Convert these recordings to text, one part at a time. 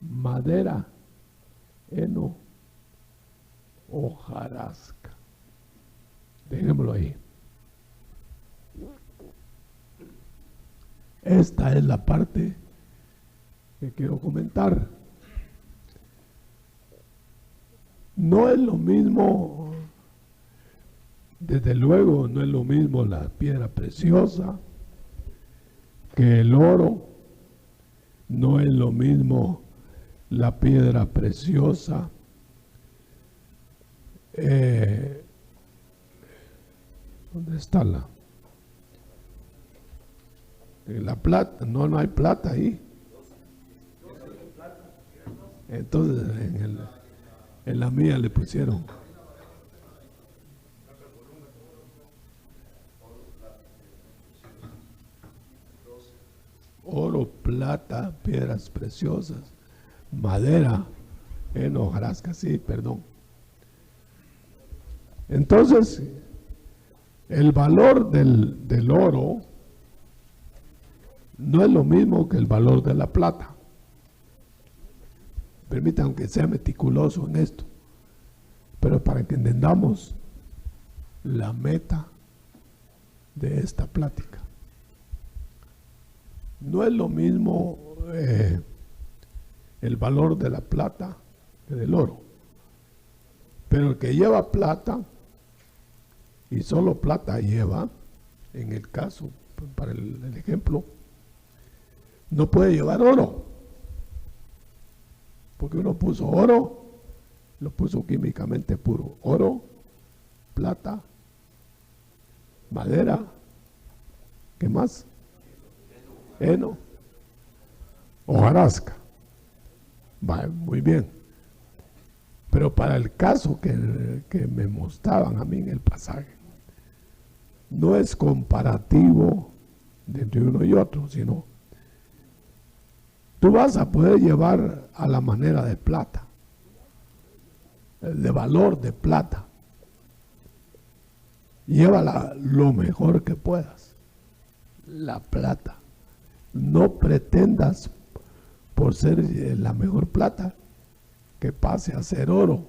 madera, heno, hojarasca. Dejémoslo ahí. Esta es la parte que quiero comentar. No es lo mismo, desde luego, no es lo mismo la piedra preciosa que el oro. No es lo mismo la piedra preciosa ¿dónde está la plata? No hay plata ahí. Entonces en la mía le pusieron oro, plata, piedras preciosas, madera, heno, hojarasca, sí, perdón. Entonces, el valor del oro no es lo mismo que el valor de la plata. Permítanme que sea meticuloso en esto, pero para que entendamos la meta de esta plática. No es lo mismo el valor de la plata que del oro, pero el que lleva plata, y solo plata lleva, en el caso, para el ejemplo, no puede llevar oro, porque uno puso oro, lo puso químicamente puro, oro, plata, madera, ¿qué más? Heno, hojarasca. Va, muy bien. Pero para el caso que me mostraban a mí en el pasaje, no es comparativo entre uno y otro, sino tú vas a poder llevar a la manera de plata, de valor de plata. Llévala lo mejor que puedas, la plata. No pretendas por ser la mejor plata que pase a ser oro.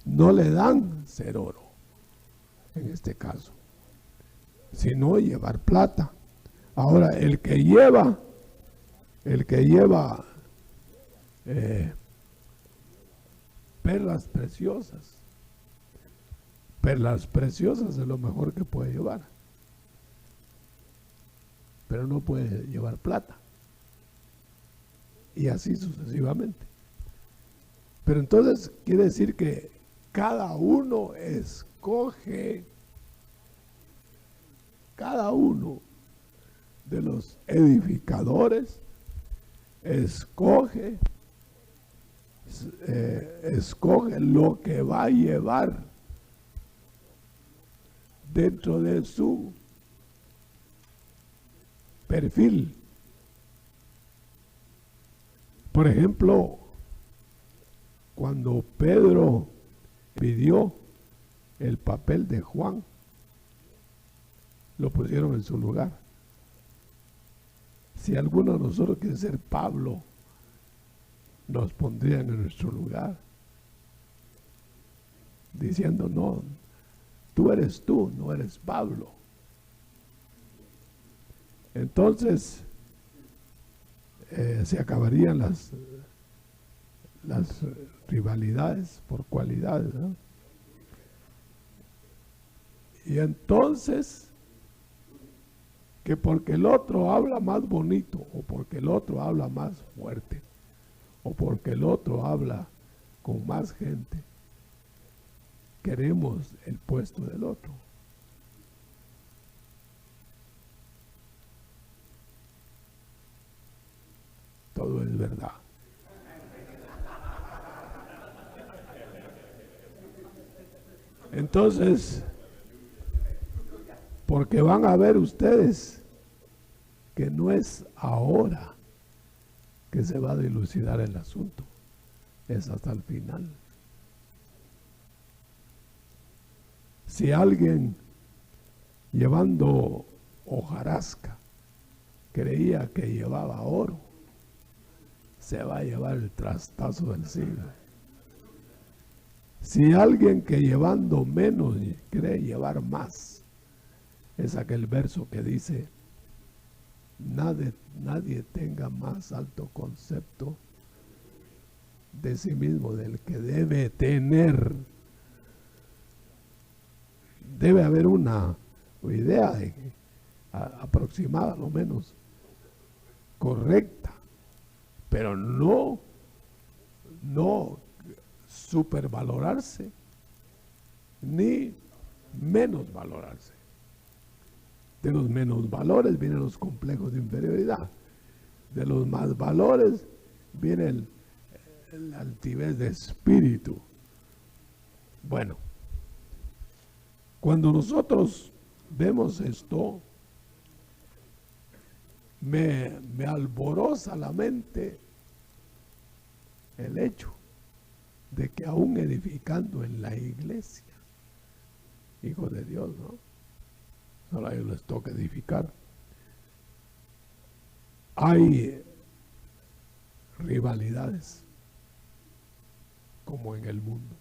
No le dan ser oro en este caso, sino llevar plata. Ahora, el que lleva perlas preciosas es lo mejor que puede llevar, pero no puede llevar plata, y así sucesivamente. Pero entonces quiere decir que cada uno de los edificadores escoge lo que va a llevar dentro de su perfil. Por ejemplo, cuando Pedro pidió el papel de Juan, lo pusieron en su lugar. Si alguno de nosotros quiere ser Pablo, nos pondrían en nuestro lugar, diciendo: no, tú, no eres Pablo. Entonces se acabarían las rivalidades por cualidades, ¿no? Y entonces, que porque el otro habla más bonito, o porque el otro habla más fuerte, o porque el otro habla con más gente, queremos el puesto del otro. Todo es verdad. Entonces, porque van a ver ustedes que no es ahora que se va a dilucidar el asunto, es hasta el final. Si alguien llevando hojarasca creía que llevaba oro, se va a llevar el trastazo del siglo. Si alguien que llevando menos cree llevar más, es aquel verso que dice, nadie tenga más alto concepto de sí mismo del que debe tener. Debe haber una idea aproximada, a lo menos correcta, pero no supervalorarse ni menos valorarse. De los menos valores vienen los complejos de inferioridad. De los más valores viene la altivez de espíritu. Bueno, cuando nosotros vemos esto, me alboroza la mente el hecho de que aún edificando en la iglesia, hijos de Dios, ¿no? Solo a ellos les toca edificar. Hay rivalidades como en el mundo.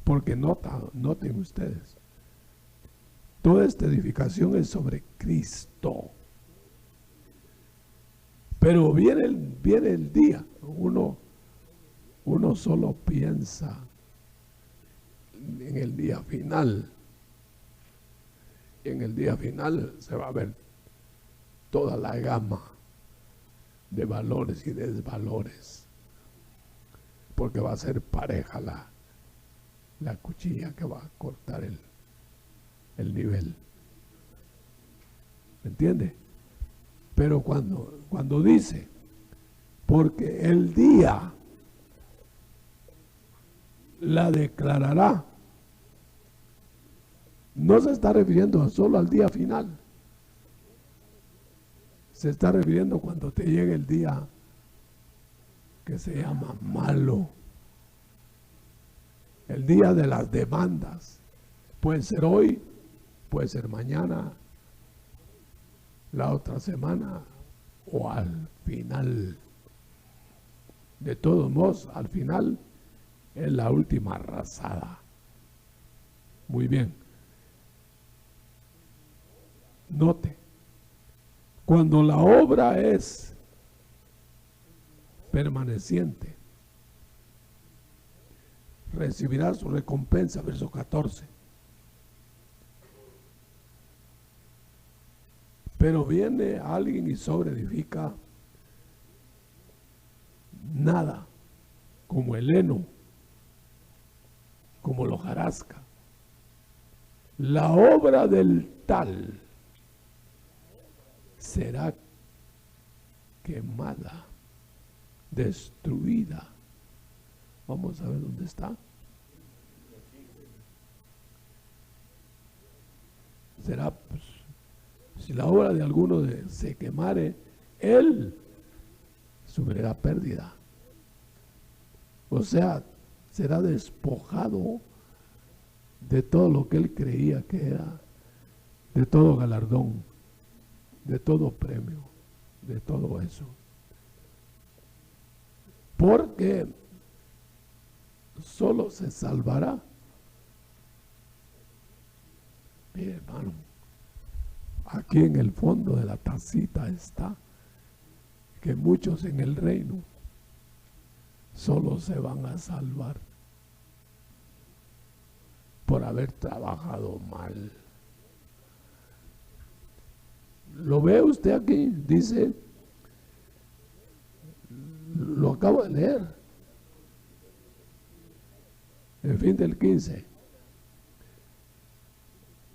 Porque noten ustedes, toda esta edificación es sobre Cristo. Pero viene el día, uno solo piensa en el día final. Y en el día final se va a ver toda la gama de valores y desvalores. Porque va a ser pareja la cuchilla que va a cortar el nivel. ¿Me entiende? Pero cuando dice, porque el día la declarará, no se está refiriendo solo al día final. Se está refiriendo cuando te llegue el día que se llama malo. El día de las demandas. Puede ser hoy, puede ser mañana, la otra semana o al final. De todos modos, al final es la última arrasada. Muy bien. Note, cuando la obra es permaneciente, recibirá su recompensa, verso 14. Pero viene alguien y sobreedifica nada, como el heno, como la hojarasca. La obra del tal será quemada, destruida. Vamos a ver dónde está. Será, pues, si la obra de alguno se quemare, él sufrirá pérdida. O sea, será despojado de todo lo que él creía que era, de todo galardón, de todo premio, de todo eso. Porque solo se salvará. Mire, hermano, aquí en el fondo de la tacita está que muchos en el reino solo se van a salvar por haber trabajado mal. ¿Lo ve usted aquí? Dice, lo acabo de leer, el fin del 15.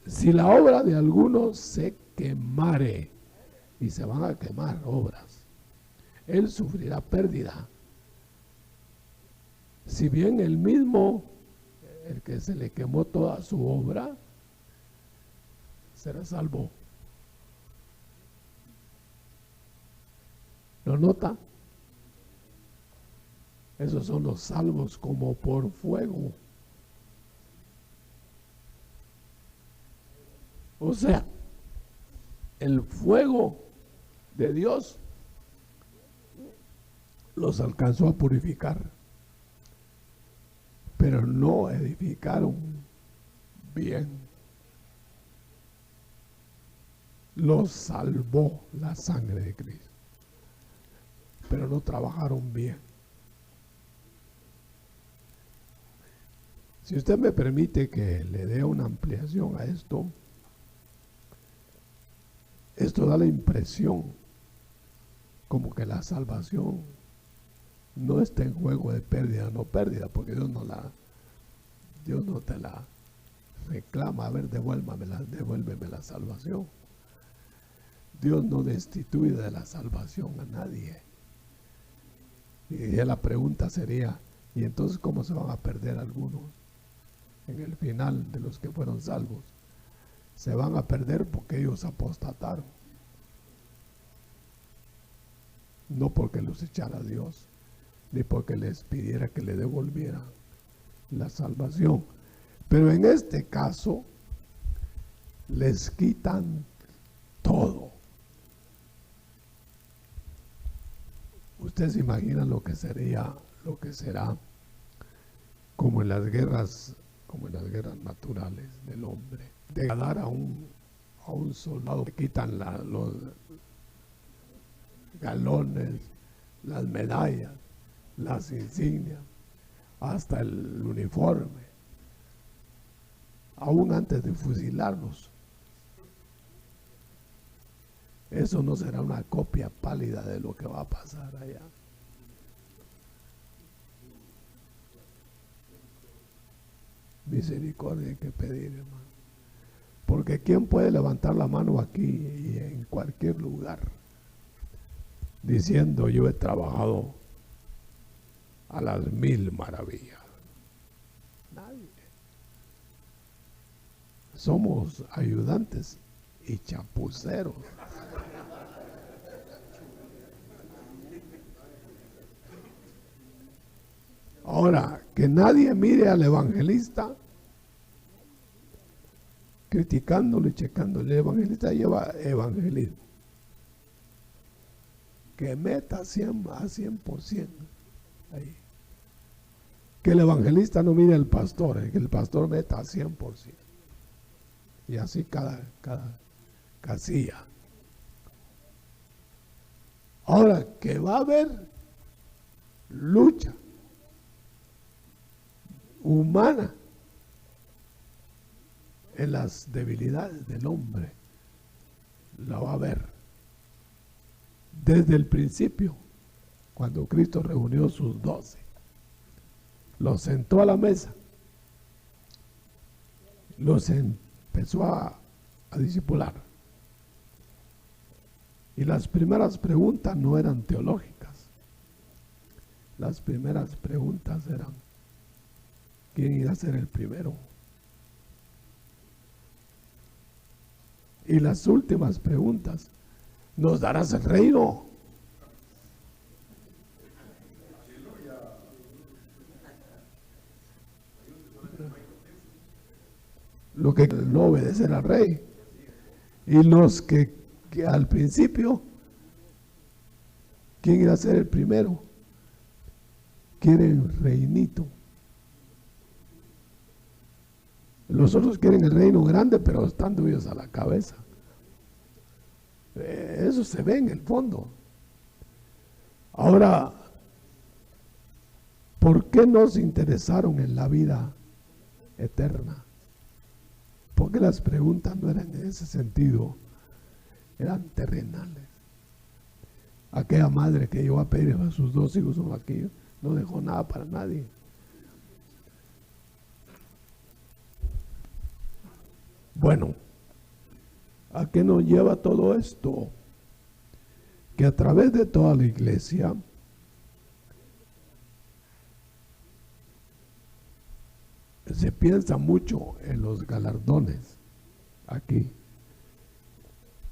Si la obra de alguno se quemare, y se van a quemar obras, él sufrirá pérdida. Si bien el mismo, el que se le quemó toda su obra, será salvo. ¿Lo nota? Esos son los salvos como por fuego. O sea, el fuego de Dios los alcanzó a purificar, pero no edificaron bien. Los salvó la sangre de Cristo, pero no trabajaron bien. Si usted me permite que le dé una ampliación a esto, esto da la impresión como que la salvación no está en juego de pérdida o no pérdida, porque Dios no te la reclama. A ver, devuélveme la salvación. Dios no destituye de la salvación a nadie. Y la pregunta sería, ¿y entonces cómo se van a perder algunos en el final de los que fueron salvos? Se van a perder porque ellos apostataron, no porque los echara Dios, ni porque les pidiera que le devolviera la salvación. Pero en este caso, les quitan todo. Usted se imagina lo que será como en las guerras naturales del hombre. De ganar a un soldado, le quitan los galones, las medallas, las insignias, hasta el uniforme, aún antes de fusilarlos. Eso no será una copia pálida de lo que va a pasar allá. Misericordia hay que pedir, hermano. Porque ¿quién puede levantar la mano aquí y en cualquier lugar diciendo yo he trabajado a las 1000 maravillas? Nadie. Somos ayudantes y chapuceros. Ahora, que nadie mire al evangelista criticándole, checándole. El evangelista lleva evangelismo. Que meta a 100% ahí. Que el evangelista no mire al pastor, que el pastor meta a 100%. Y así cada casilla. Ahora, que va a haber lucha humana en las debilidades del hombre, la va a ver desde el principio, cuando Cristo reunió sus 12, los sentó a la mesa, los empezó a discipular, y las primeras preguntas no eran teológicas. Las primeras preguntas eran: ¿quién iba a ser el primero? Y las últimas preguntas: ¿nos darás el reino? Lo que no obedecer al rey. Y los que al principio, ¿quién iba a ser el primero? Quieren reinito. Los otros quieren el reino grande, pero están ellos a la cabeza. Eso se ve en el fondo. Ahora, ¿por qué no se interesaron en la vida eterna? Porque las preguntas no eran en ese sentido, eran terrenales. Aquella madre que llegó a pedir a sus 2 hijos aquí, no dejó nada para nadie. Bueno, ¿a qué nos lleva todo esto? Que a través de toda la iglesia se piensa mucho en los galardones aquí.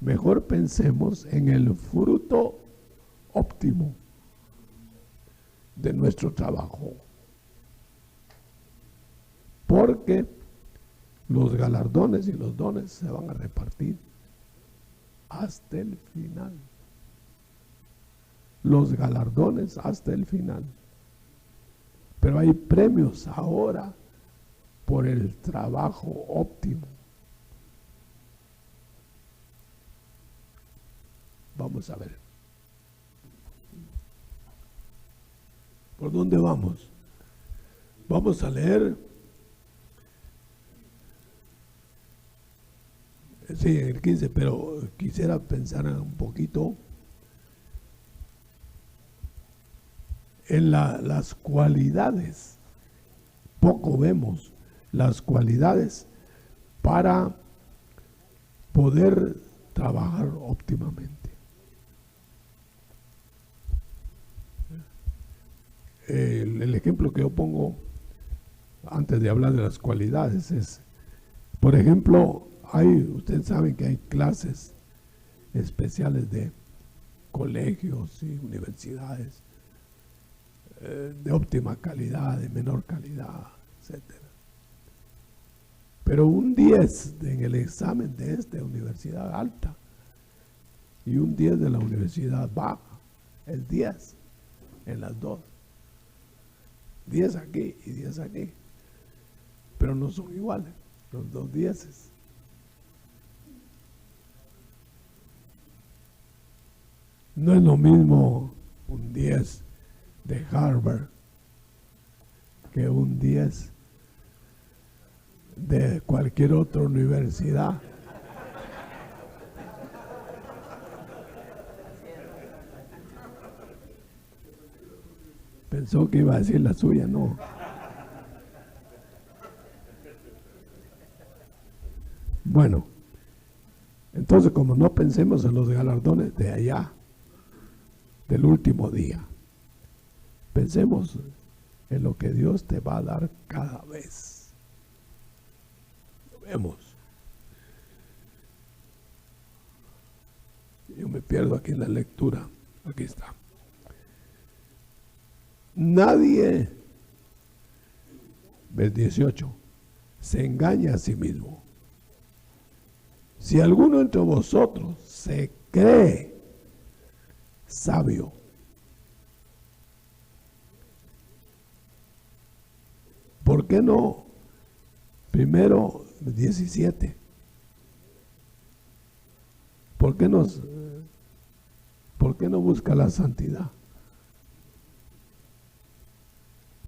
Mejor pensemos en el fruto óptimo de nuestro trabajo, porque los galardones y los dones se van a repartir hasta el final. Los galardones hasta el final. Pero hay premios ahora por el trabajo óptimo. Vamos a ver. ¿Por dónde vamos? Vamos a leer. Sí, el 15, pero quisiera pensar un poquito en las cualidades. Poco vemos las cualidades para poder trabajar óptimamente. El ejemplo que yo pongo antes de hablar de las cualidades es, por ejemplo, ustedes saben que hay clases especiales de colegios y universidades de óptima calidad, de menor calidad, etcétera. Pero un 10 en el examen de esta universidad alta y un 10 de la universidad baja, el 10 en las dos. 10 aquí y 10 aquí, pero no son iguales los dos 10. No es lo mismo un 10 de Harvard que un 10 de cualquier otra universidad. Pensó que iba a decir la suya, no. Bueno, entonces como no pensemos en los galardones de allá, del último día, pensemos en lo que Dios te va a dar cada vez. Vemos. Yo me pierdo aquí en la lectura. Aquí está. Nadie, vers 18, se engaña a sí mismo. Si alguno entre vosotros se cree sabio, ¿por qué no? Primero 17. ¿Por qué no busca la santidad?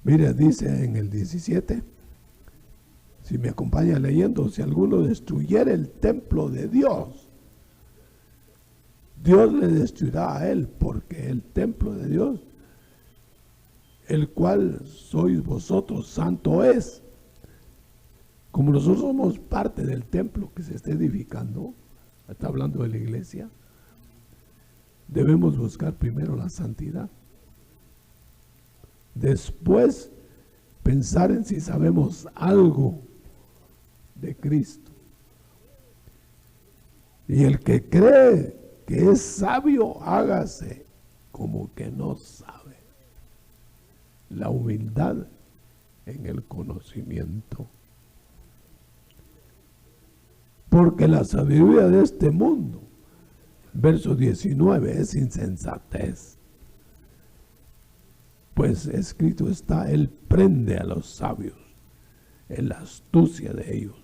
Mire, dice en el 17, si me acompaña leyendo, si alguno destruyera el templo de Dios, Dios le destruirá a él, porque el templo de Dios, el cual sois vosotros, santo es. Como nosotros somos parte del templo que se está edificando, está hablando de la iglesia, debemos buscar primero la santidad. Después, pensar en si sabemos algo de Cristo. Y el que cree que es sabio, hágase como que no sabe. La humildad en el conocimiento. Porque la sabiduría de este mundo, verso 19, es insensatez. Pues escrito está, Él prende a los sabios en la astucia de ellos.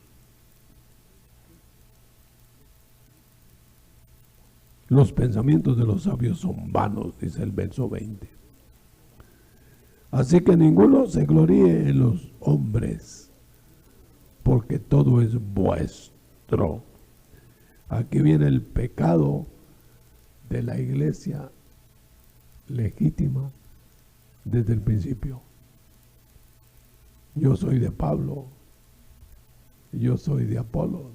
Los pensamientos de los sabios son vanos, dice el verso 20. Así que ninguno se gloríe en los hombres, porque todo es vuestro. Aquí viene el pecado de la iglesia legítima desde el principio. Yo soy de Pablo, yo soy de Apolo,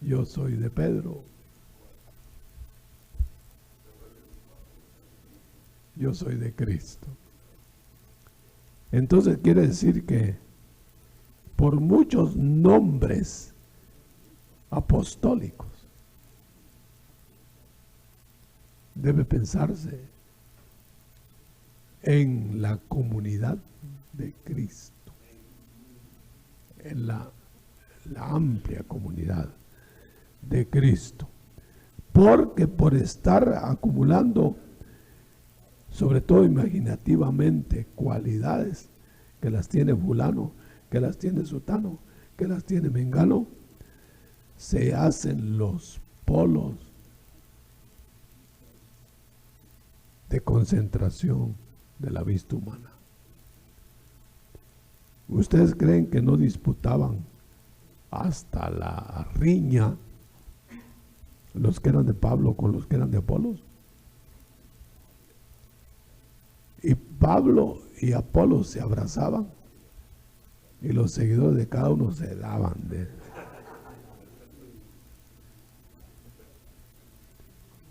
yo soy de Pedro, yo soy de Cristo. Entonces quiere decir que por muchos nombres apostólicos debe pensarse en la comunidad de Cristo, en la amplia comunidad. de Cristo. Porque por estar acumulando, sobre todo imaginativamente, cualidades que las tiene fulano, que las tiene sutano, que las tiene mengano, se hacen los polos de concentración de la vista humana. ¿Ustedes creen que no disputaban hasta la riña los que eran de Pablo con los que eran de Apolos? Y Pablo y Apolos se abrazaban y los seguidores de cada uno se daban de...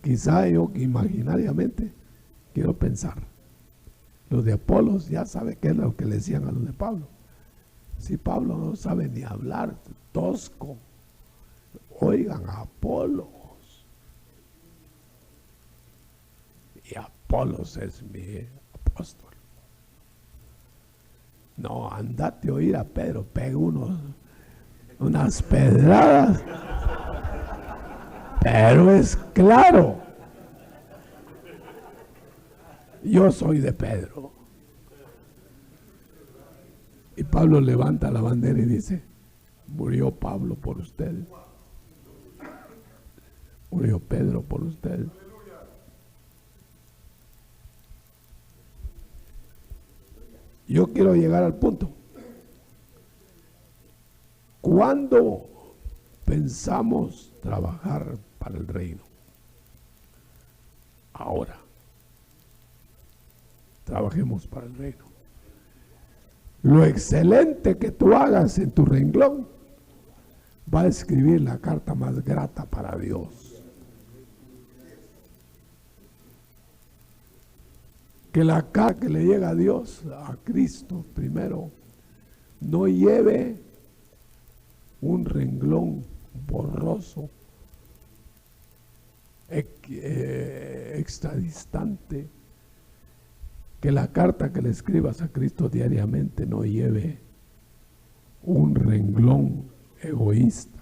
Quizá yo imaginariamente quiero pensar, los de Apolos ya saben qué es lo que le decían a los de Pablo. Si Pablo no sabe ni hablar, tosco, oigan a Apolos. Y Apolos es mi apóstol. No, andate a oír a Pedro, pega unas pedradas. Pero es claro, yo soy de Pedro. Y Pablo levanta la bandera y dice, murió Pablo por ustedes. Murió Pedro por ustedes. Yo quiero llegar al punto. ¿Cuándo pensamos trabajar para el reino? Ahora. Trabajemos para el reino. Lo excelente que tú hagas en tu renglón va a escribir la carta más grata para Dios. Que la carta que le llega a Dios, a Cristo primero, no lleve un renglón borroso, extradistante. Que la carta que le escribas a Cristo diariamente no lleve un renglón egoísta.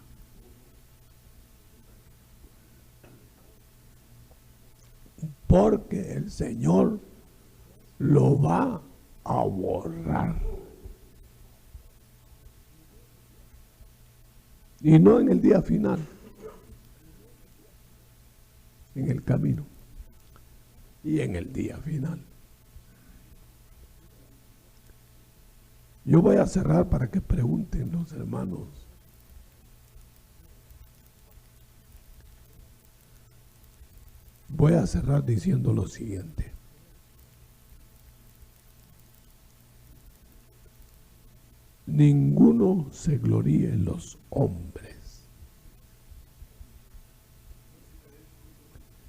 Porque el Señor lo va a borrar. Y no en el día final, en el camino y en el día final. Yo voy a cerrar para que pregunten los hermanos. Voy a cerrar diciendo lo siguiente. Ninguno se gloríe en los hombres.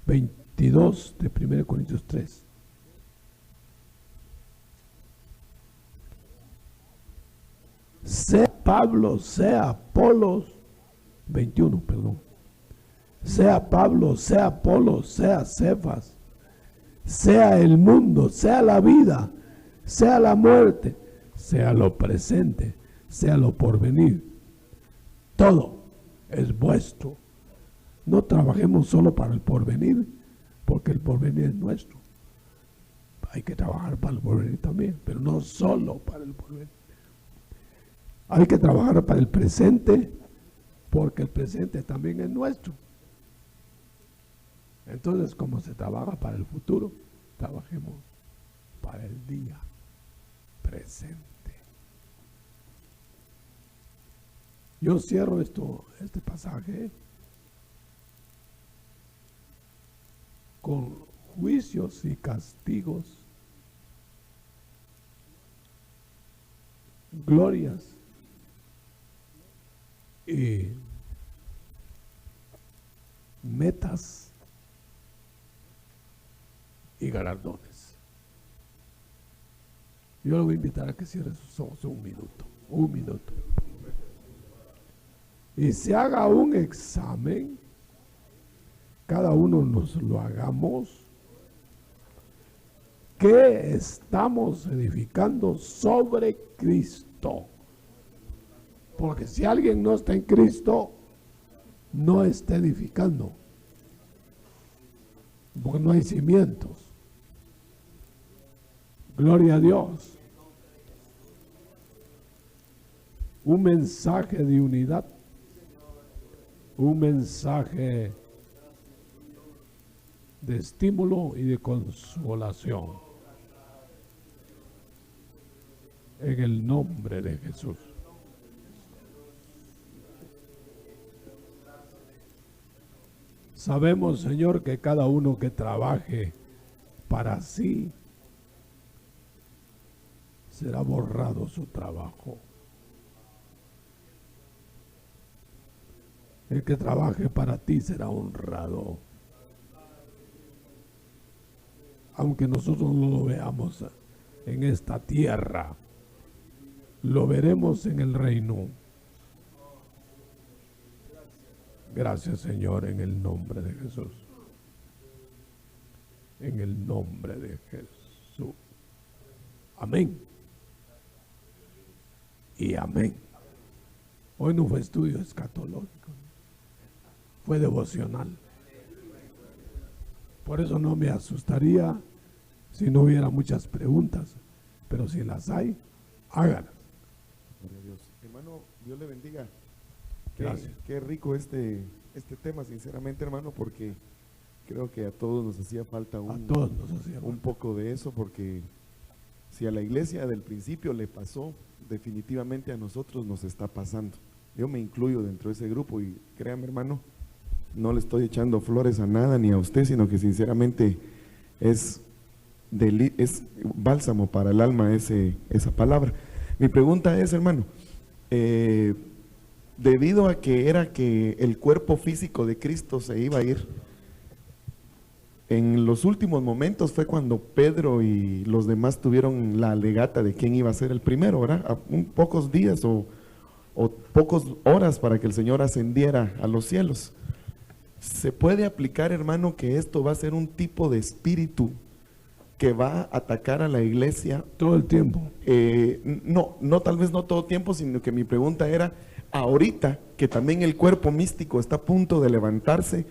22 de 1 Corintios 3. Sea Pablo, sea Apolos, 21, perdón. Sea Pablo, sea Apolos, sea Cefas, sea el mundo, sea la vida, sea la muerte, sea lo presente, sea lo porvenir. Todo es vuestro. No trabajemos solo para el porvenir, porque el porvenir es nuestro. Hay que trabajar para el porvenir también, pero no solo para el porvenir. Hay que trabajar para el presente, porque el presente también es nuestro. Entonces, como se trabaja para el futuro, trabajemos para el día presente. Yo cierro este pasaje con juicios y castigos, glorias y metas y galardones. Yo le voy a invitar a que cierre sus ojos un minuto. Y se haga un examen, cada uno nos lo hagamos, que estamos edificando sobre Cristo. Porque si alguien no está en Cristo, no está edificando, porque no hay cimientos. Gloria a Dios. Un mensaje de unidad, un mensaje de estímulo y de consolación. En el nombre de Jesús. Sabemos, Señor, que cada uno que trabaje para sí será borrado su trabajo. El que trabaje para ti será honrado. Aunque nosotros no lo veamos en esta tierra, lo veremos en el reino. Gracias, Señor, en el nombre de Jesús. En el nombre de Jesús. Amén. Y amén. Hoy no fue estudio escatológico, fue devocional. Por eso no me asustaría si no hubiera muchas preguntas, pero si las hay, hágalas. Gloria a Dios. Hermano, Dios le bendiga. Gracias. Qué rico este tema, sinceramente, hermano, porque creo que a todos nos hacía falta un poco de eso, porque si a la iglesia del principio le pasó, definitivamente a nosotros nos está pasando. Yo me incluyo dentro de ese grupo y créame, hermano, no le estoy echando flores a nada ni a usted, sino que sinceramente es bálsamo para el alma esa palabra. Mi pregunta es, hermano, debido a que el cuerpo físico de Cristo se iba a ir, en los últimos momentos fue cuando Pedro y los demás tuvieron la alegata de quién iba a ser el primero, ¿verdad? A pocos días o pocas horas para que el Señor ascendiera a los cielos. ¿Se puede aplicar, hermano, que esto va a ser un tipo de espíritu que va a atacar a la iglesia todo el tiempo? No, tal vez no todo el tiempo, sino que mi pregunta era, ahorita que también el cuerpo místico está a punto de levantarse,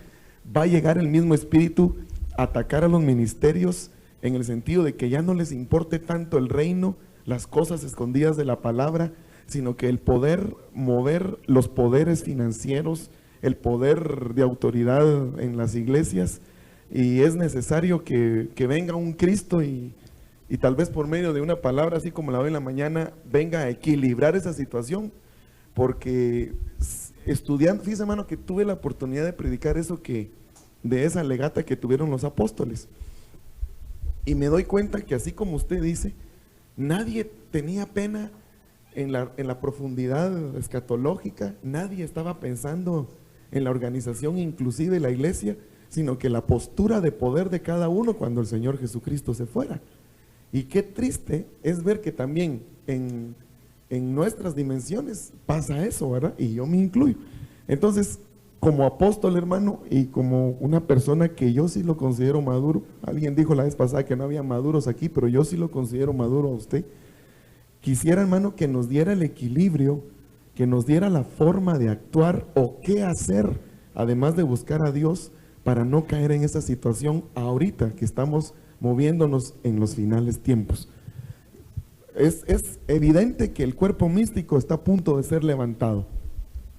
¿va a llegar el mismo espíritu a atacar a los ministerios en el sentido de que ya no les importe tanto el reino, las cosas escondidas de la palabra, sino que el poder mover los poderes financieros, el poder de autoridad en las iglesias, y es necesario que venga un Cristo y tal vez por medio de una palabra así como la doy en la mañana venga a equilibrar esa situación? Porque estudiando, fíjese, hermano, que tuve la oportunidad de predicar eso de esa legata que tuvieron los apóstoles, y me doy cuenta que así como usted dice, nadie tenía pena en la profundidad escatológica, nadie estaba pensando en la organización inclusive la iglesia, sino que la postura de poder de cada uno cuando el Señor Jesucristo se fuera. Y qué triste es ver que también en nuestras dimensiones pasa eso, ¿verdad? Y yo me incluyo. Entonces, como apóstol, hermano, y como una persona que yo sí lo considero maduro, alguien dijo la vez pasada que no había maduros aquí, pero yo sí lo considero maduro a usted, quisiera, hermano, que nos diera el equilibrio, que nos diera la forma de actuar o qué hacer, además de buscar a Dios, para no caer en esa situación ahorita que estamos moviéndonos en los finales tiempos. Es evidente que el cuerpo místico está a punto de ser levantado,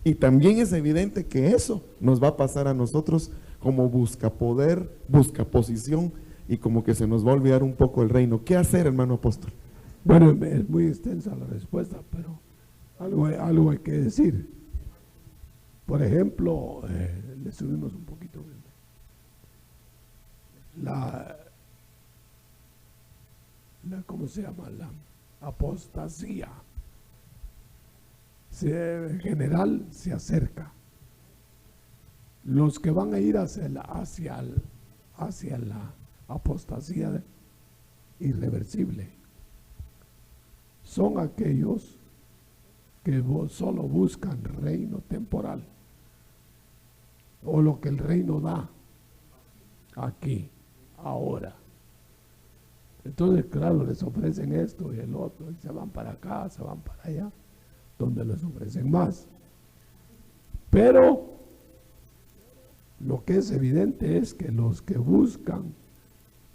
y también es evidente que eso nos va a pasar a nosotros como busca poder, busca posición, y como que se nos va a olvidar un poco el reino. ¿Qué hacer, hermano apóstol? Bueno, es muy extensa la respuesta, pero algo hay que decir. Por ejemplo, le subimos un poquito ¿cómo se llama? La apostasía en general se acerca. Los que van a ir hacia la apostasía irreversible son aquellos que solo buscan reino temporal, o lo que el reino da aquí, ahora. Entonces, claro, les ofrecen esto y el otro, y se van para acá, se van para allá, donde les ofrecen más. Pero Lo que es evidente es que los que buscan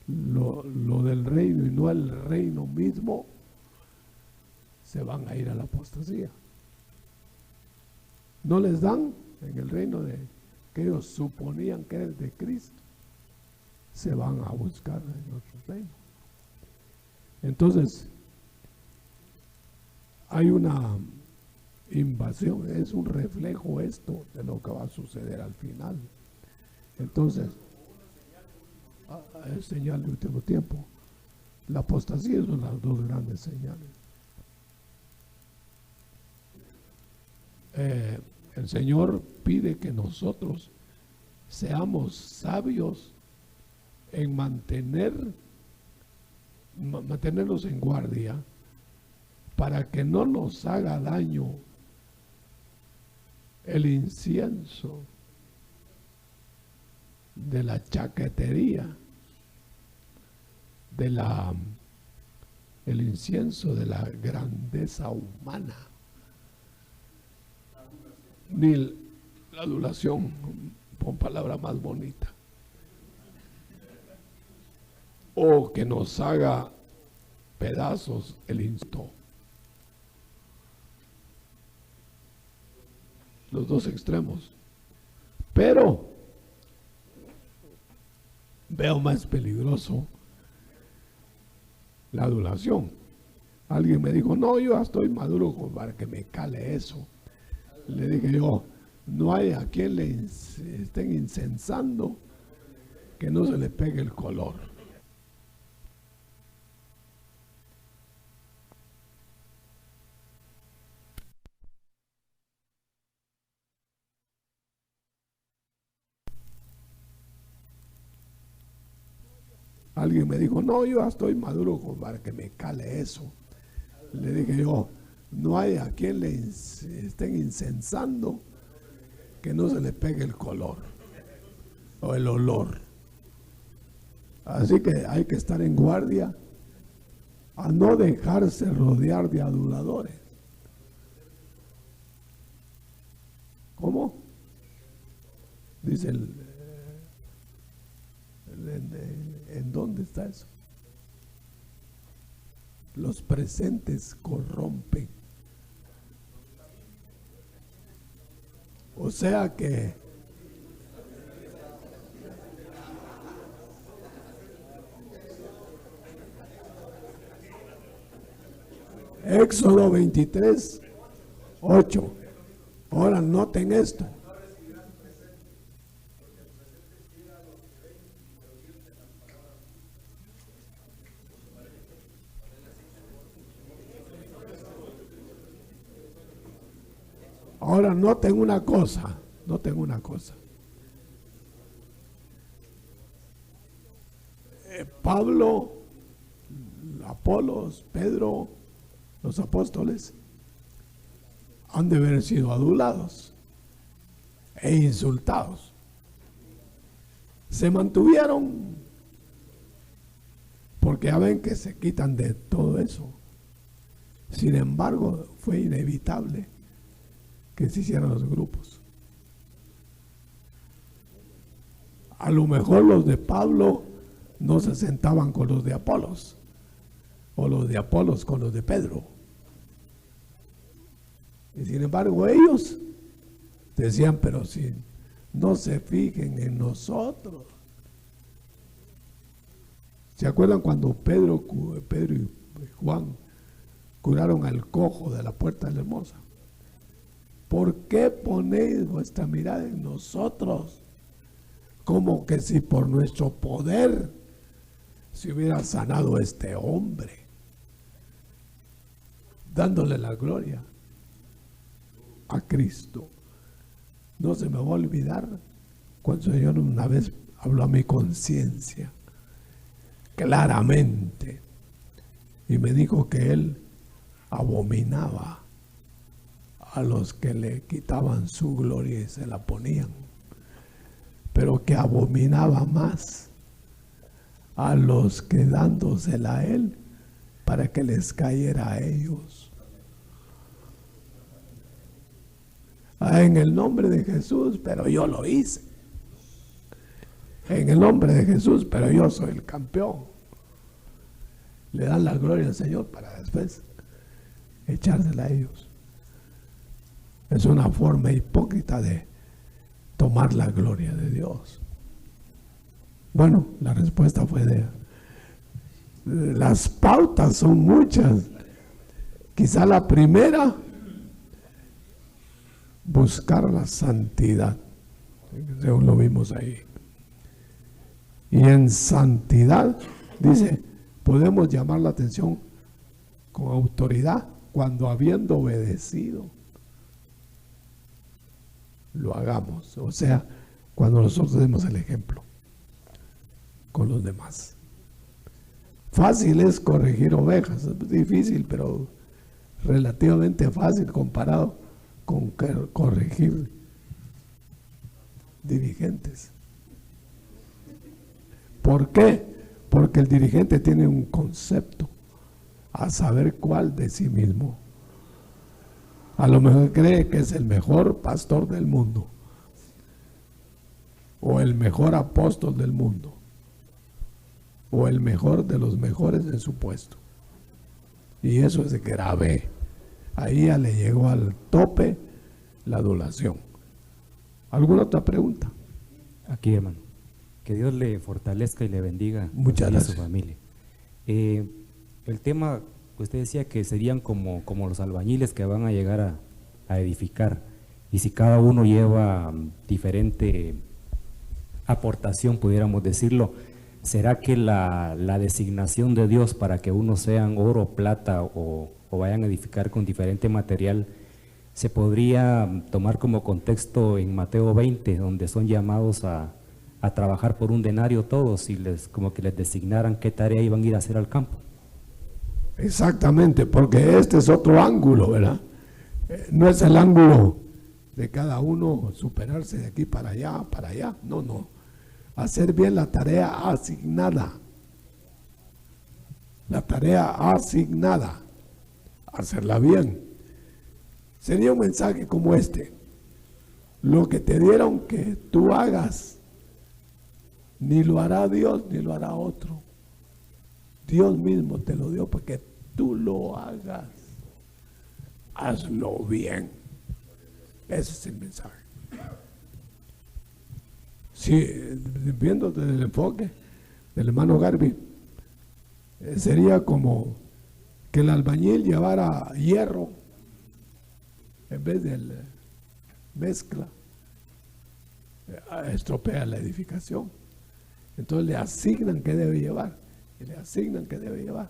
lo del reino y no el reino mismo, se van a ir a la apostasía. No les dan en el reino que ellos suponían que era el de Cristo, se van a buscar en otro reino. Entonces, hay una invasión, es un reflejo esto de lo que va a suceder al final. Entonces, es señal de último tiempo. La apostasía son las dos grandes señales. El Señor pide que nosotros seamos sabios en mantenernos en guardia para que no nos haga daño el incienso de la chaquetería, el incienso de la grandeza humana, ni la adulación, con palabra más bonita, o que nos haga pedazos el instinto. Los dos extremos. Pero veo más peligroso la adulación. Alguien me dijo, no, yo ya estoy maduro para que me cale eso. Le dije yo, no hay a quien le estén incensando que no se le pegue el color. Alguien me dijo, no, yo ya estoy maduro para que me cale eso. Le dije yo, no hay a quien le estén incensando que no se le pegue el color o el olor. Así que hay que estar en guardia a no dejarse rodear de aduladores. ¿Cómo? Dice ¿en dónde está eso? Los presentes corrompen. O sea que Éxodo 23, 8. Ahora noten esto. Ahora noten una cosa. Pablo, Apolos, Pedro, los apóstoles han de haber sido adulados e insultados. Se mantuvieron porque ya ven que se quitan de todo eso. Sin embargo, fue inevitable que se hicieran los grupos. A lo mejor los de Pablo no se sentaban con los de Apolos, o los de Apolos con los de Pedro. Y sin embargo ellos decían, pero si no se fijen en nosotros. ¿Se acuerdan cuando Pedro y Juan curaron al cojo de la puerta de la hermosa? ¿Por qué ponéis vuestra mirada en nosotros? Como que si por nuestro poder se hubiera sanado este hombre, dándole la gloria a Cristo. No se me va a olvidar cuando el Señor una vez habló a mi conciencia claramente y me dijo que Él abominaba a los que le quitaban su gloria y se la ponían, pero que abominaba más a los que dándosela a Él para que les cayera a ellos. En el nombre de Jesús, pero yo lo hice. en el nombre de Jesús, pero yo soy el campeón. Le dan la gloria al Señor para después echársela a ellos. Es una forma hipócrita de tomar la gloria de Dios. Bueno, la respuesta fue las pautas son muchas. Quizá la primera, buscar la santidad, según lo vimos ahí. Y en santidad, dice, podemos llamar la atención con autoridad cuando habiendo obedecido lo hagamos. O sea, cuando nosotros demos el ejemplo con los demás. Fácil es corregir ovejas, es difícil, pero relativamente fácil comparado con corregir dirigentes. ¿Por qué? Porque el dirigente tiene un concepto, a saber cuál de sí mismo. A lo mejor cree que es el mejor pastor del mundo o el mejor apóstol del mundo o el mejor de los mejores en su puesto. Y eso es grave. Ahí ya le llegó al tope la adulación. ¿Alguna otra pregunta? Aquí, hermano. Que Dios le fortalezca y le bendiga. Muchas gracias. A su familia. El tema, usted decía que serían como los albañiles que van a llegar a edificar. Y si cada uno lleva diferente aportación, pudiéramos decirlo, ¿será que la designación de Dios para que unos sean oro, plata o vayan a edificar con diferente material se podría tomar como contexto en Mateo 20, donde son llamados a trabajar por un denario todos y como que les designaran qué tarea iban a ir a hacer al campo? Exactamente, porque este es otro ángulo, ¿verdad? No es el ángulo de cada uno superarse de aquí para allá, no. Hacer bien la tarea asignada. La tarea asignada. Hacerla bien. Sería un mensaje como este. Lo que te dieron que tú hagas, ni lo hará Dios, ni lo hará otro. Dios mismo te lo dio para que tú lo hagas. Hazlo bien. Ese es el mensaje. Sí, viendo desde el enfoque del hermano Garvey, sería como que el albañil llevara hierro en vez de mezcla, estropea la edificación. Entonces le asignan qué debe llevar, y le asignan qué debe llevar.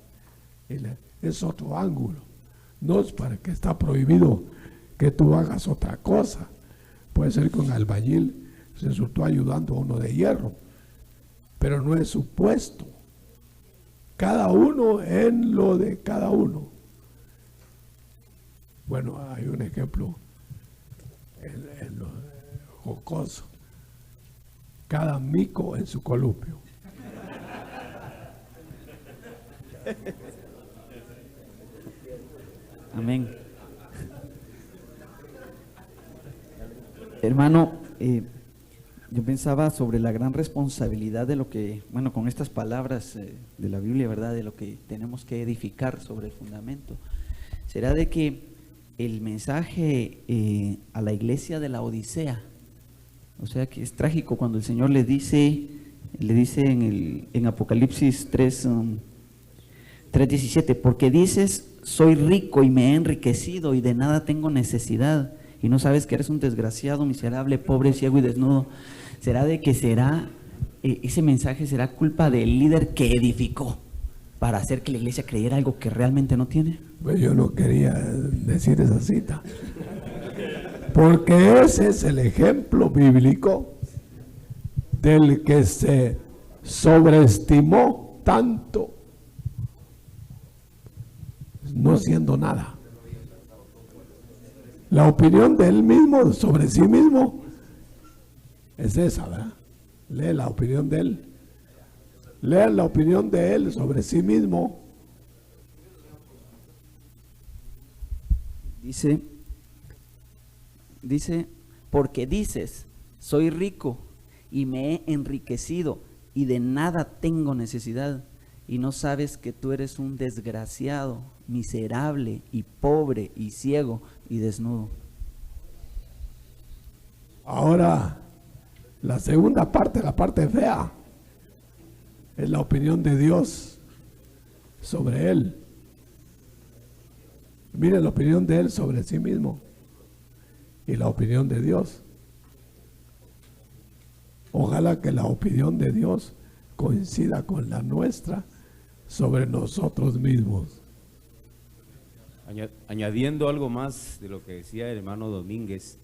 Es otro ángulo. No es para que está prohibido que tú hagas otra cosa. Puede ser que un albañil se resultó ayudando a uno de hierro, pero no es su puesto. Cada uno en lo de cada uno. Bueno, hay un ejemplo en lo jocoso. Cada mico en su columpio. Amén. Hermano, yo pensaba sobre la gran responsabilidad de lo que, bueno, con estas palabras de la Biblia, ¿verdad? De lo que tenemos que edificar sobre el fundamento. ¿Será de que el mensaje a la iglesia de la Odisea, o sea que es trágico cuando el Señor le dice en Apocalipsis 3:17, porque dices, soy rico y me he enriquecido y de nada tengo necesidad, y no sabes que eres un desgraciado, miserable, pobre, ciego y desnudo? ¿Será de que ese mensaje será culpa del líder que edificó para hacer que la iglesia creyera algo que realmente no tiene? Pues yo no quería decir esa cita, porque ese es el ejemplo bíblico del que se sobreestimó tanto, no siendo nada. La opinión de él mismo sobre sí mismo es esa, ¿verdad? Lee la opinión de él. Lean la opinión de él sobre sí mismo. Dice, porque dices, soy rico y me he enriquecido y de nada tengo necesidad. Y no sabes que tú eres un desgraciado, miserable y pobre y ciego y desnudo. Ahora, la segunda parte, la parte fea, es la opinión de Dios sobre él. Mire la opinión de él sobre sí mismo y la opinión de Dios. Ojalá que la opinión de Dios coincida con la nuestra sobre nosotros mismos. Añadiendo algo más de lo que decía el hermano Domínguez,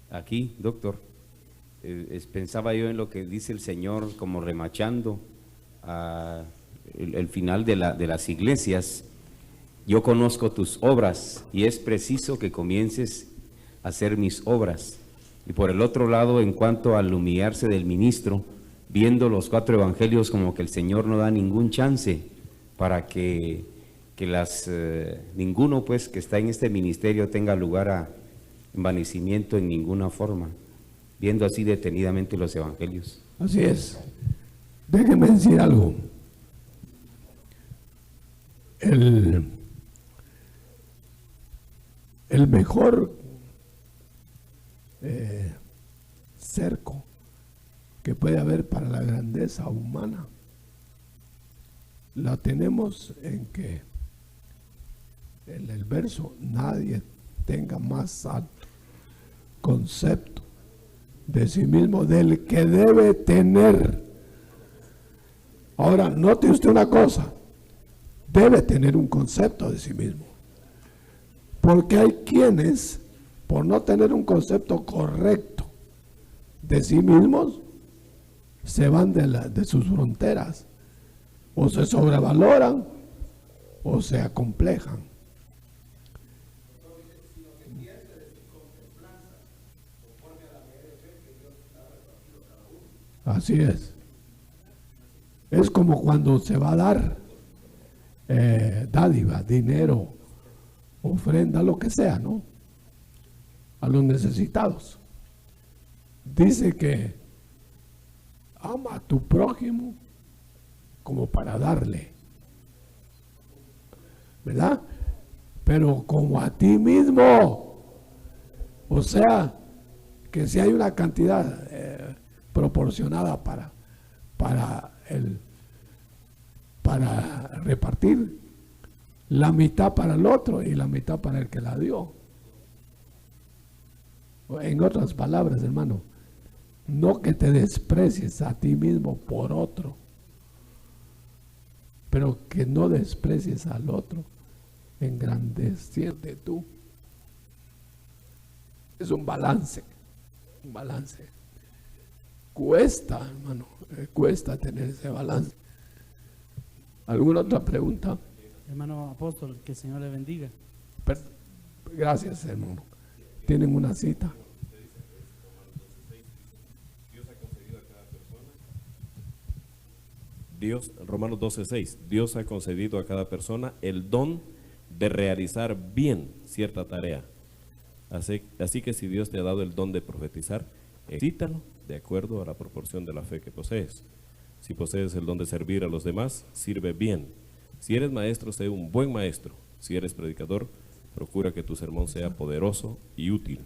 aquí, doctor, pensaba yo en lo que dice el Señor como remachando el final de las iglesias. Yo conozco tus obras y es preciso que comiences a hacer mis obras. Y por el otro lado, en cuanto al humillarse del ministro, viendo los 4 evangelios como que el Señor no da ningún chance para que ninguno pues que está en este ministerio tenga lugar a envanecimiento en ninguna forma, viendo así detenidamente los evangelios. Así es. Déjenme decir algo. El mejor cerco que puede haber para la grandeza humana la tenemos en que en el verso nadie tenga más alto concepto de sí mismo del que debe tener. Ahora, note usted una cosa, debe tener un concepto de sí mismo, porque hay quienes, por no tener un concepto correcto de sí mismos, se van de sus fronteras, o se sobrevaloran o se acomplejan. Así es. Es como cuando se va a dar dádiva, dinero, ofrenda, lo que sea, ¿no? A los necesitados. Dice que ama a tu prójimo como para darle, ¿verdad? Pero como a ti mismo. O sea, que si hay una cantidad proporcionada para repartir, la mitad para el otro y la mitad para el que la dio. En otras palabras, hermano, no que te desprecies a ti mismo por otro, pero que no desprecies al otro, engrandeciéndote tú. Es un balance, un balance. Cuesta, hermano, cuesta tener ese balance. ¿Alguna otra pregunta? Hermano apóstol, que el Señor le bendiga. Gracias, hermano. Tienen una cita. Romanos 12:6, Dios ha concedido a cada persona el don de realizar bien cierta tarea. Así que si Dios te ha dado el don de profetizar, ejercítalo de acuerdo a la proporción de la fe que posees. Si posees el don de servir a los demás, sirve bien. Si eres maestro, sé un buen maestro. Si eres predicador, procura que tu sermón sea poderoso y útil.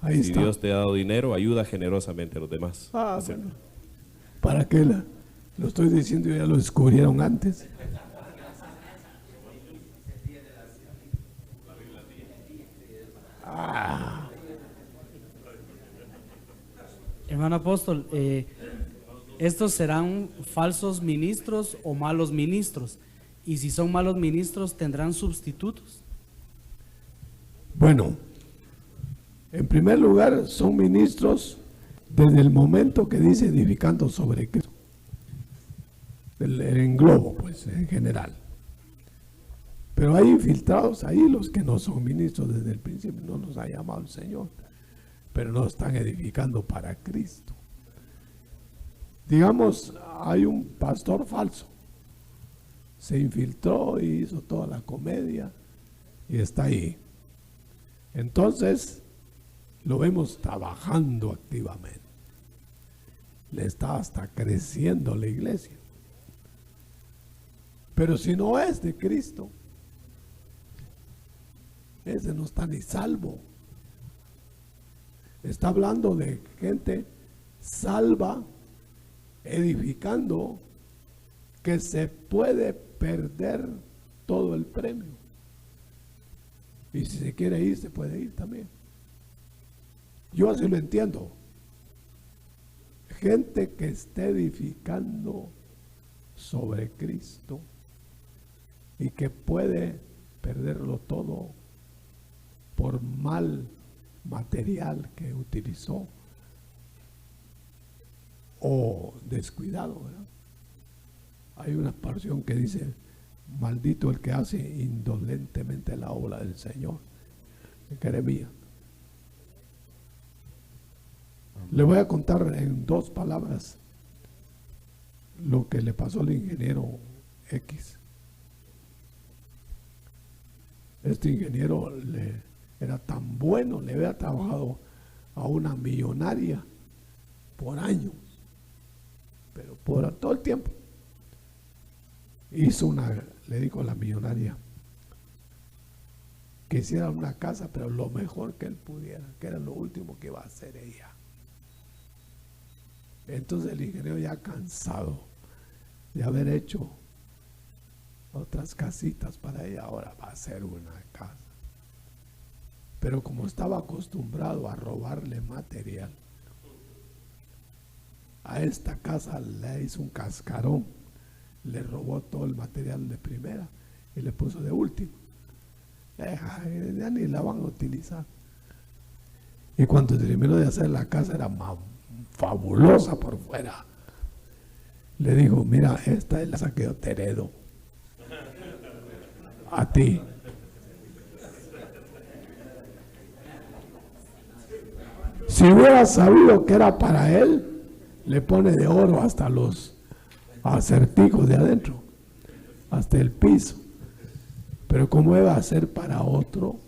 Ahí si está. Dios te ha dado dinero, ayuda generosamente a los demás. Bueno. ¿Para qué lo estoy diciendo? Ya lo descubrieron antes. Hermano apóstol, ¿estos serán falsos ministros o malos ministros? Y si son malos ministros, ¿tendrán sustitutos? Bueno, en primer lugar, son ministros desde el momento que dice edificando sobre Cristo. En globo, pues, en general. Pero hay infiltrados ahí, los que no son ministros desde el principio, no los ha llamado el Señor, pero no están edificando para Cristo. Digamos, hay un pastor falso, se infiltró y hizo toda la comedia y está ahí. Entonces, lo vemos trabajando activamente. le está hasta creciendo la iglesia. Pero si no es de Cristo, ese no está ni salvo. Está hablando de gente salva, edificando, que se puede perder todo el premio. Y si se quiere ir, se puede ir también. Yo así lo entiendo. Gente que esté edificando sobre Cristo y que puede perderlo todo por mal material que utilizó o descuidado, ¿verdad? Hay una porción que dice: maldito el que hace indolentemente la obra del Señor. En Jeremías. Le voy a contar en 2 palabras lo que le pasó al ingeniero X. Este ingeniero era tan bueno, le había trabajado a una millonaria por años, pero por todo el tiempo. Le dijo a la millonaria que hiciera una casa, pero lo mejor que él pudiera, que era lo último que iba a hacer ella. Entonces el ingeniero, ya cansado de haber hecho otras casitas para ella, ahora va a hacer una casa. Pero como estaba acostumbrado a robarle material, a esta casa le hizo un cascarón, le robó todo el material de primera y le puso de último. Ya ni la van a utilizar. Y cuando terminó de hacer la casa, era fabulosa por fuera. Le dijo: mira, esta es la que yo te heredo a ti. Si hubiera sabido que era para él, le pone de oro hasta los acertijos de adentro, hasta el piso. Pero como iba a ser para otro,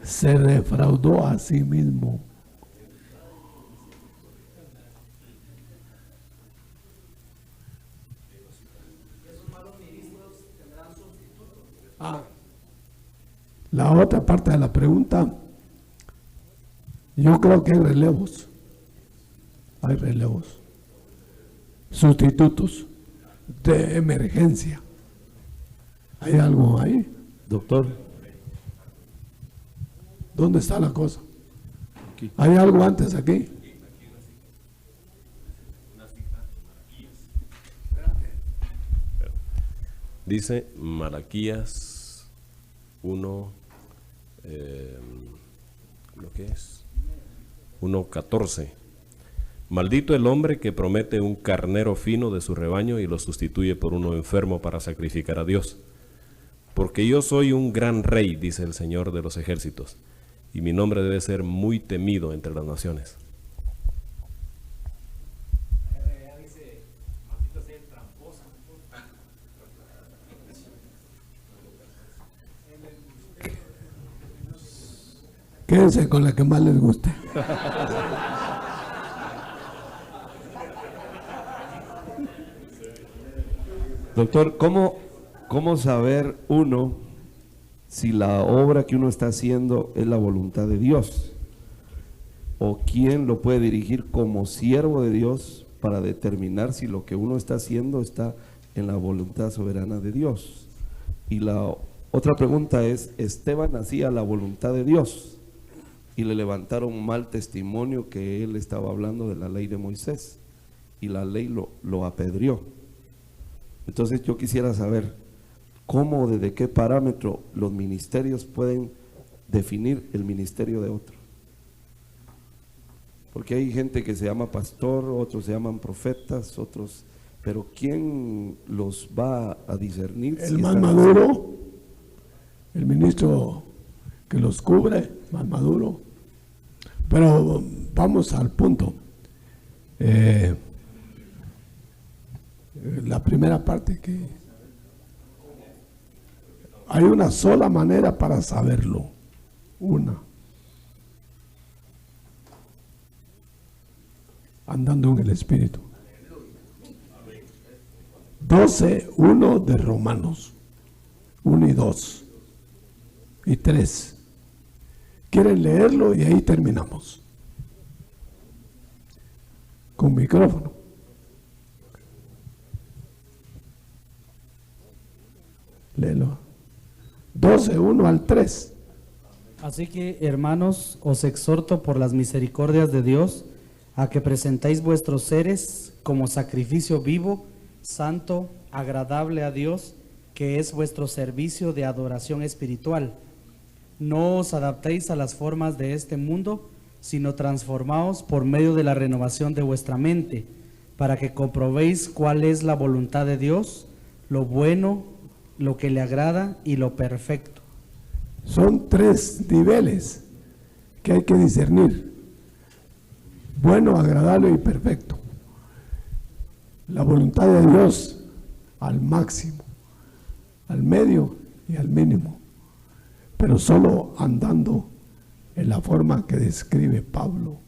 se defraudó a sí mismo. La otra parte de la pregunta, yo creo que hay relevos. Hay relevos. Sustitutos de emergencia. ¿Hay algo ahí? Doctor. ¿Dónde está la cosa? Aquí. ¿Hay algo antes aquí? Dice Malaquías 1, ¿lo que es? 1:14. Maldito el hombre que promete un carnero fino de su rebaño y lo sustituye por uno enfermo para sacrificar a Dios. Porque yo soy un gran rey, dice el Señor de los ejércitos, y mi nombre debe ser muy temido entre las naciones. Quédense con la que más les guste. Doctor, ¿cómo saber uno si la obra que uno está haciendo es la voluntad de Dios? ¿O quién lo puede dirigir como siervo de Dios para determinar si lo que uno está haciendo está en la voluntad soberana de Dios? Y la otra pregunta es: Esteban hacía la voluntad de Dios y le levantaron mal testimonio que él estaba hablando de la ley de Moisés y la ley lo apedreó. Entonces yo quisiera saber cómo, desde qué parámetro los ministerios pueden definir el ministerio de otro. Porque hay gente que se llama pastor, otros se llaman profetas, otros, pero ¿quién los va a discernir? El más maduro, el ministro que los cubre, más maduro. Pero vamos al punto. La primera parte, que hay una sola manera para saberlo. Una. andando en el Espíritu. 12:1 de Romanos, 1 y 2 y 3. ¿Quieren leerlo? Y ahí terminamos. Con micrófono. Léelo. 12:1 al 3. Así que, hermanos, os exhorto por las misericordias de Dios a que presentéis vuestros seres como sacrificio vivo, santo, agradable a Dios, que es vuestro servicio de adoración espiritual. No os adaptéis a las formas de este mundo, sino transformaos por medio de la renovación de vuestra mente, para que comprobéis cuál es la voluntad de Dios, lo bueno, lo que le agrada y lo perfecto. Son 3 niveles que hay que discernir: bueno, agradable y perfecto. La voluntad de Dios al máximo, al medio y al mínimo, pero solo andando en la forma que describe Pablo